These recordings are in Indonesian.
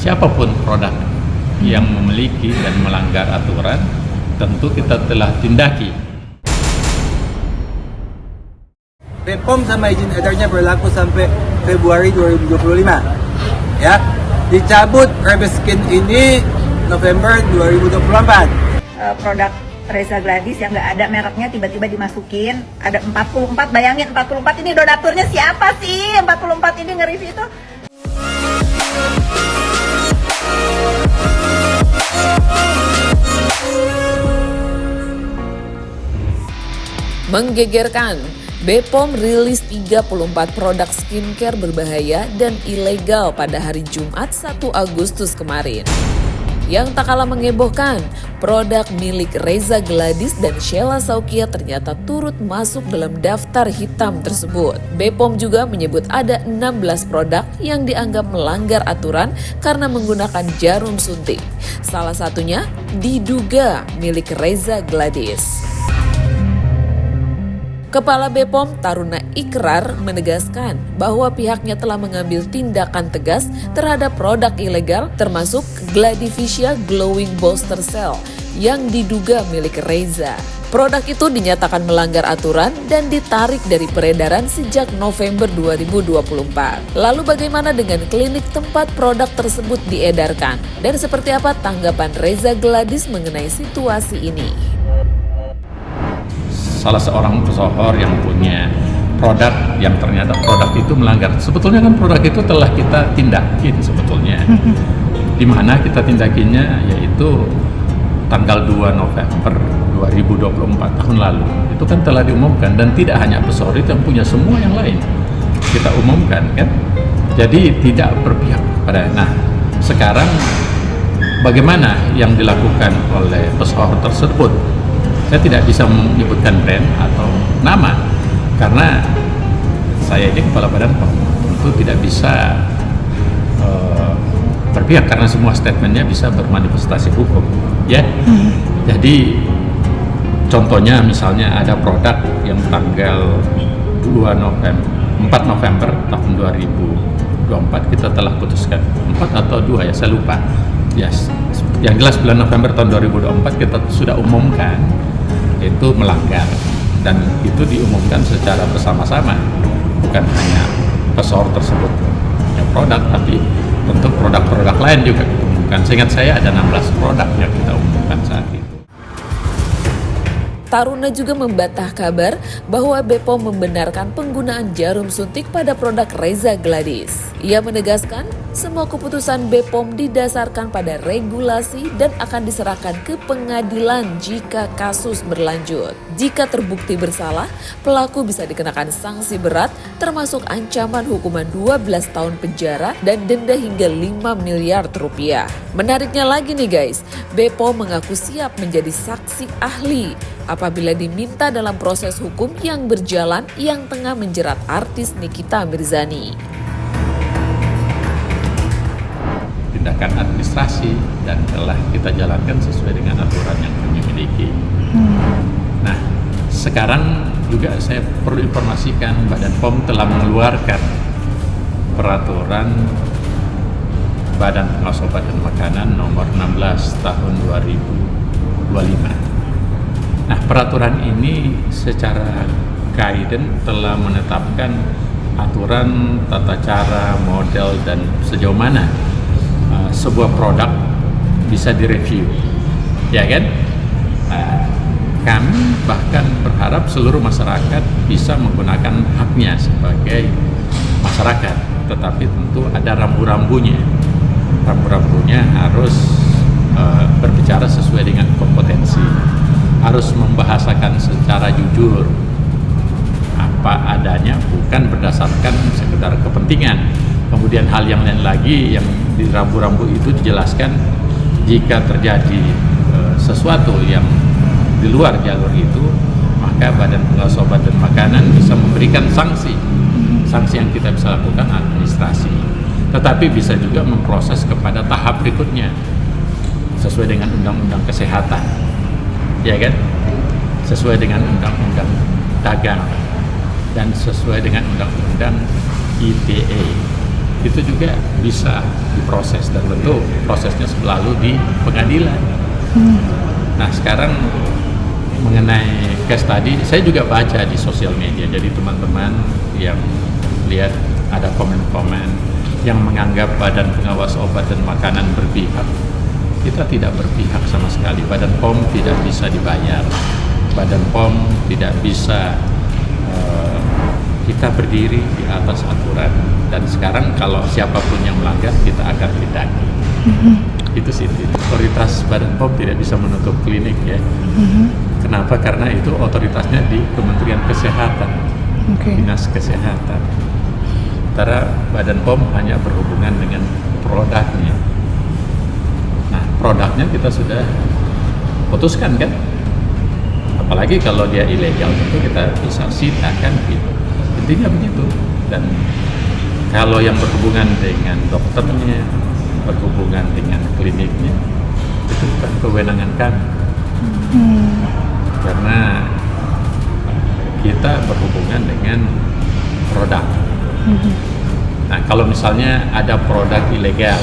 siapapun produk yang memiliki dan melanggar aturan, tentu kita telah tindaki. BPOM sama izin edarnya berlaku sampai Februari 2025. Ya, dicabut Rebeskin ini November 2024. Produk Reza Gladys yang nggak ada mereknya tiba-tiba dimasukin, ada 44, bayangin 44 ini donaturnya siapa sih? 44 ini nge-review itu. Menggegerkan, BPOM rilis 34 produk skincare berbahaya dan ilegal pada hari Jumat 1 Agustus kemarin. Yang tak kalah mengebohkan, produk milik Reza Gladys dan Sheila Saukia ternyata turut masuk dalam daftar hitam tersebut. BPOM juga menyebut ada 16 produk yang dianggap melanggar aturan karena menggunakan jarum suntik. Salah satunya diduga milik Reza Gladys. Kepala BPOM Taruna Ikrar menegaskan bahwa pihaknya telah mengambil tindakan tegas terhadap produk ilegal termasuk Gladivisia Glowing Booster Cell yang diduga milik Reza. Produk itu dinyatakan melanggar aturan dan ditarik dari peredaran sejak November 2024. Lalu bagaimana dengan klinik tempat produk tersebut diedarkan? Dan seperti apa tanggapan Reza Gladys mengenai situasi ini? Salah seorang pesohor yang punya produk yang ternyata produk itu melanggar. Sebetulnya kan produk itu telah kita tindakin sebetulnya. Di mana kita tindakinya yaitu tanggal 2 November 2024 tahun lalu. Itu kan telah diumumkan dan tidak hanya pesohor itu yang punya, semua yang lain kita umumkan kan. Jadi tidak berpihak pada. Nah, sekarang bagaimana yang dilakukan oleh pesohor tersebut? Saya tidak bisa menyebutkan brand atau nama karena saya ini kepala badan POM, tentu tidak bisa berpihak karena semua statementnya bisa bermanifestasi hukum, ya. Jadi contohnya misalnya ada produk yang tanggal 4 November tahun 2024 kita telah putuskan 4 atau 2 ya saya lupa. Yes. Yang jelas bulan November tahun 2024 kita sudah umumkan itu melanggar dan itu diumumkan secara bersama-sama, bukan hanya pesohor tersebut punya produk tapi tentu produk-produk lain juga kita umumkan. Seingat saya ada 16 produk yang kita umumkan saat itu. Taruna juga membantah kabar bahwa BPOM membenarkan penggunaan jarum suntik pada produk Reza Gladys. Ia menegaskan semua keputusan BPOM didasarkan pada regulasi dan akan diserahkan ke pengadilan jika kasus berlanjut. Jika terbukti bersalah, pelaku bisa dikenakan sanksi berat termasuk ancaman hukuman 12 tahun penjara dan denda hingga 5 miliar rupiah. Menariknya lagi nih guys, BPOM mengaku siap menjadi saksi ahli apabila diminta dalam proses hukum yang berjalan yang tengah menjerat artis Nikita Mirzani. Tindakan administrasi dan telah kita jalankan sesuai dengan aturan yang kami miliki. Nah, sekarang juga saya perlu informasikan Badan POM telah mengeluarkan peraturan Badan Pengawas Obat dan Makanan nomor 16 tahun 2025. Nah, peraturan ini secara guidance telah menetapkan aturan, tata cara, model, dan sejauh mana sebuah produk bisa direview, ya kan? Kami bahkan berharap seluruh masyarakat bisa menggunakan haknya sebagai masyarakat, tetapi tentu ada rambu-rambunya. Rambu-rambunya harus berbicara sesuai dengan kompetensi, harus membahasakan secara jujur apa adanya, bukan berdasarkan sekedar kepentingan. Kemudian hal yang lain lagi yang di rambu-rambu itu dijelaskan jika terjadi sesuatu yang di luar jalur itu, maka Badan Pengawas Obat dan Makanan bisa memberikan sanksi. Sanksi yang kita bisa lakukan administrasi, tetapi bisa juga memproses kepada tahap berikutnya sesuai dengan Undang-Undang Kesehatan, ya kan? Sesuai dengan Undang-Undang Dagang dan sesuai dengan Undang-Undang ITE. itu juga bisa diproses, dan tentu prosesnya selalu di pengadilan. Nah sekarang mengenai case tadi, saya juga baca di sosial media, jadi teman-teman yang lihat ada komen-komen yang menganggap Badan Pengawas Obat dan Makanan berpihak. Kita tidak berpihak sama sekali. Badan POM tidak bisa dibayar, Badan POM tidak bisa, kita berdiri di atas aturan, dan sekarang kalau siapapun yang melanggar kita akan tindaki. Itu sih, otoritas Badan POM tidak bisa menutup klinik ya. Kenapa? Karena itu otoritasnya di Kementerian Kesehatan, Dinas Kesehatan. Sementara Badan POM hanya berhubungan dengan produknya. Nah, produknya kita sudah putuskan kan? Apalagi kalau dia ilegal, tentu kita bisa sita kan gitu. Intinya begitu. Dan kalau yang berhubungan dengan dokternya, berhubungan dengan kliniknya, itu bukan kewenangan kami. Karena kita berhubungan dengan produk. Nah, kalau misalnya ada produk ilegal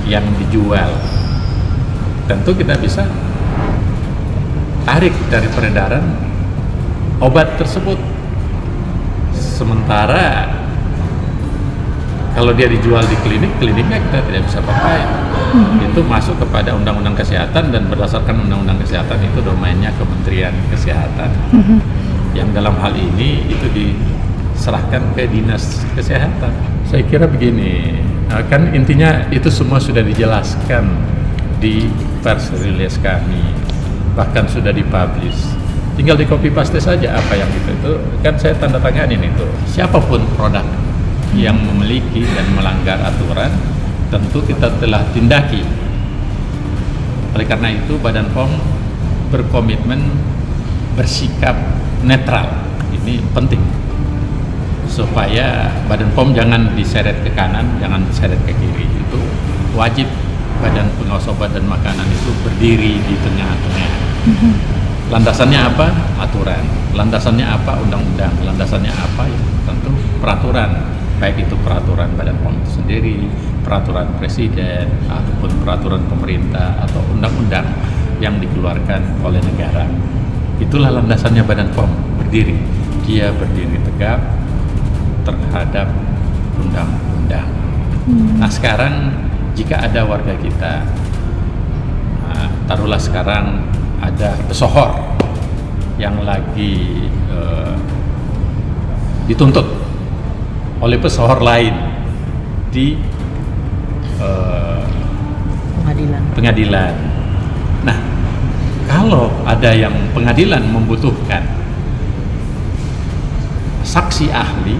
yang dijual, tentu kita bisa tarik dari peredaran obat tersebut. Sementara kalau dia dijual di klinik, kliniknya kita tidak bisa pakai. Itu masuk kepada Undang-Undang Kesehatan, dan berdasarkan Undang-Undang Kesehatan itu domainnya Kementerian Kesehatan. Yang dalam hal ini itu diserahkan ke Dinas Kesehatan. Saya kira begini, kan intinya itu semua sudah dijelaskan di press release kami, bahkan sudah dipublish. Tinggal di copy paste saja apa yang itu kan saya tanda tanganin itu. Siapapun produk yang memiliki dan melanggar aturan, tentu kita telah tindaki. Oleh karena itu Badan POM berkomitmen bersikap netral. Ini penting supaya Badan POM jangan diseret ke kanan, jangan diseret ke kiri. Itu wajib. Badan Pengawas Obat dan Makanan itu berdiri di tengah-tengah. Landasannya apa? Aturan. Landasannya apa? Undang-undang. Landasannya apa? Ya, tentu peraturan. Baik itu peraturan Badan POM itu sendiri, peraturan Presiden, ataupun peraturan pemerintah, atau undang-undang yang dikeluarkan oleh negara. Itulah landasannya Badan POM berdiri. Dia berdiri tegak terhadap undang-undang. Nah sekarang jika ada warga kita, taruhlah sekarang ada pesohor yang lagi dituntut oleh pesohor lain di pengadilan. Nah, kalau ada yang pengadilan membutuhkan saksi ahli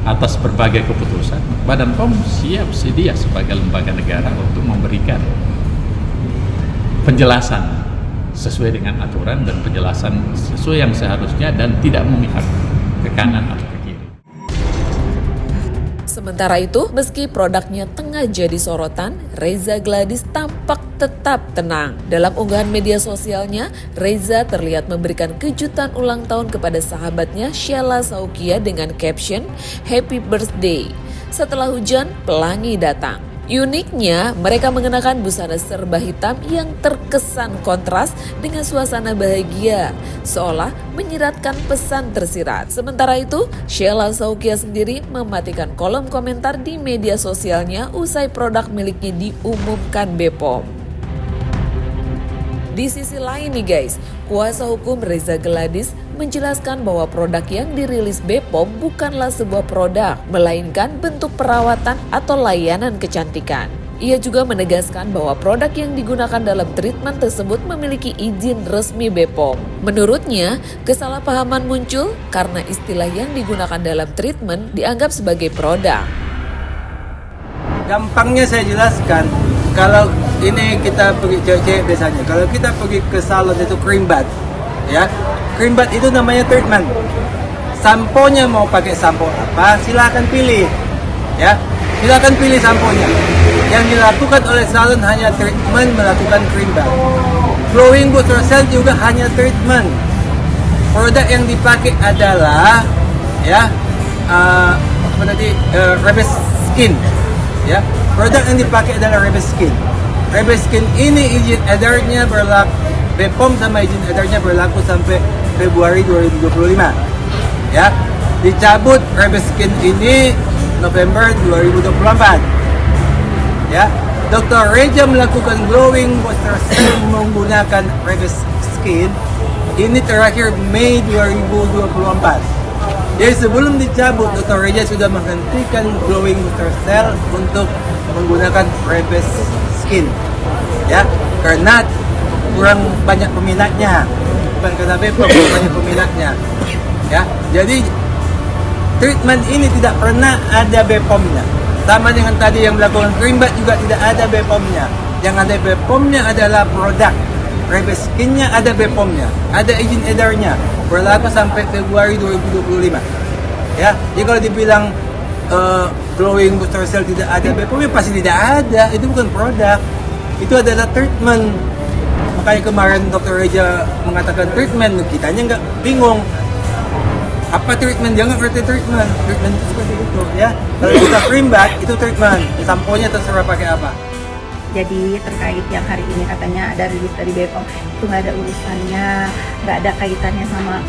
atas berbagai keputusan, Badan POM siap sedia sebagai lembaga negara untuk memberikan penjelasan sesuai dengan aturan dan penjelasan sesuai yang seharusnya dan tidak memihak ke kanan atau ke kiri. Sementara itu, meski produknya tengah jadi sorotan, Reza Gladys tampak tetap tenang. Dalam unggahan media sosialnya, Reza terlihat memberikan kejutan ulang tahun kepada sahabatnya Sheila Saukia dengan caption "Happy Birthday". Setelah hujan, pelangi datang. Uniknya, mereka mengenakan busana serba hitam yang terkesan kontras dengan suasana bahagia, seolah menyiratkan pesan tersirat. Sementara itu, Sheila Saukia sendiri mematikan kolom komentar di media sosialnya usai produk miliknya diumumkan BPOM. Di sisi lain nih guys, kuasa hukum Reza Gladys menjelaskan bahwa produk yang dirilis BPOM bukanlah sebuah produk, melainkan bentuk perawatan atau layanan kecantikan. Ia juga menegaskan bahwa produk yang digunakan dalam treatment tersebut memiliki izin resmi BPOM. Menurutnya, kesalahpahaman muncul karena istilah yang digunakan dalam treatment dianggap sebagai produk. Gampangnya saya jelaskan, kalau ini kita pergi cewek-cewek biasanya, kalau kita pergi ke salon itu cream bath, ya, cream bath itu namanya treatment. Samponya mau pakai sampo apa, silakan pilih, ya, silakan pilih samponya. Yang dilakukan oleh salon hanya treatment, melakukan cream bath. Glowing Boost Roselle juga hanya treatment. Produk yang dipakai adalah, ya, apa tadi, Rebes Rebeskin. Ya, produk yang dipakai adalah Rebeskin. Rebeskin ini izin edarnya berlaku, BPOM sama izin edarnya berlaku sampai Februari 2025. Ya, dicabut Rebeskin ini November 2024. Ya, Dr. Reja melakukan glowing booster cell menggunakan Rebeskin ini terakhir Mei 2024. Jadi sebelum dicabut, Dr. Reja sudah menghentikan glowing booster cell untuk menggunakan Rebeskin. Ya, karena kurang banyak peminatnya. Bukan karena BPOM, kurang banyak peminatnya. Ya, jadi treatment ini tidak pernah ada BPOM-nya. Sama dengan tadi yang melakukan cream bath juga tidak ada BPOM-nya. Yang ada BPOM-nya adalah produk. Rebeskin-nya ada BPOM-nya, ada izin edarnya, berlaku sampai Februari 2025. Ya, jadi kalau dibilang glowing booster cell tidak ada BPOM-nya, pasti tidak ada. Itu bukan produk, itu adalah treatment. Makanya kemarin Dr. Reja mengatakan treatment, kitanya nggak bingung. Apa treatment? Jangan ngerti treatment. Treatment itu seperti itu, ya. Kalau kita cream bath itu treatment, sampo-nya terserah pakai apa. Jadi terkait yang hari ini katanya ada rilis dari BPOM, itu nggak ada urusannya, nggak ada kaitannya sama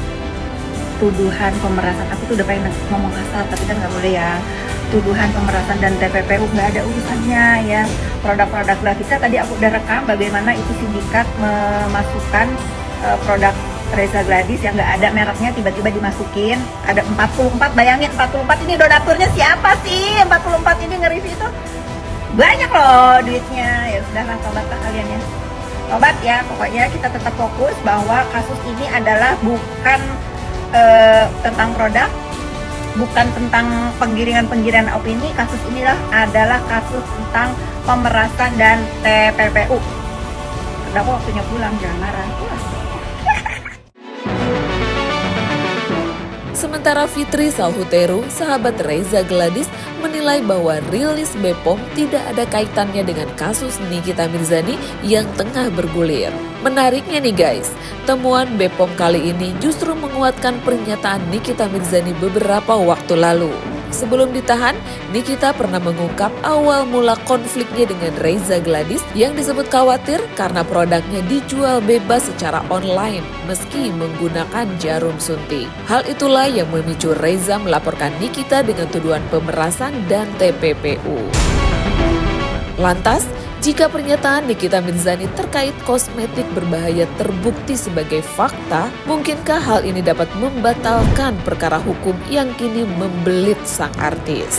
tuduhan pemerasan. Aku tuh udah pengen ngomong kasar, tapi kan nggak boleh ya. Tuduhan pemerasan dan TPPU nggak ada urusannya ya. Produk-produk Glavita tadi aku udah rekam bagaimana itu sindikat memasukkan produk Reza Gladys yang nggak ada mereknya tiba-tiba dimasukin. Ada 44, bayangin 44 ini donaturnya siapa sih? 44 ini nge-review itu banyak loh duitnya. Ya sudahlah, tobatlah kalian ya, tobat ya. Pokoknya kita tetap fokus bahwa kasus ini adalah bukan tentang produk, bukan tentang penggiringan opini. Kasus inilah adalah kasus tentang pemerasan dan TPPU. Udah waktunya pulang, jangan marah. Sementara Fitri Salhuteru, sahabat Reza Gladys, menilai bahwa rilis BPOM tidak ada kaitannya dengan kasus Nikita Mirzani yang tengah bergulir. Menariknya nih guys, temuan BPOM kali ini justru menguatkan pernyataan Nikita Mirzani beberapa waktu lalu. Sebelum ditahan, Nikita pernah mengungkap awal mula konfliknya dengan Reza Gladys yang disebut khawatir karena produknya dijual bebas secara online meski menggunakan jarum suntik. Hal itulah yang memicu Reza melaporkan Nikita dengan tuduhan pemerasan dan TPPU. Lantas, jika pernyataan Nikita Mirzani terkait kosmetik berbahaya terbukti sebagai fakta, mungkinkah hal ini dapat membatalkan perkara hukum yang kini membelit sang artis?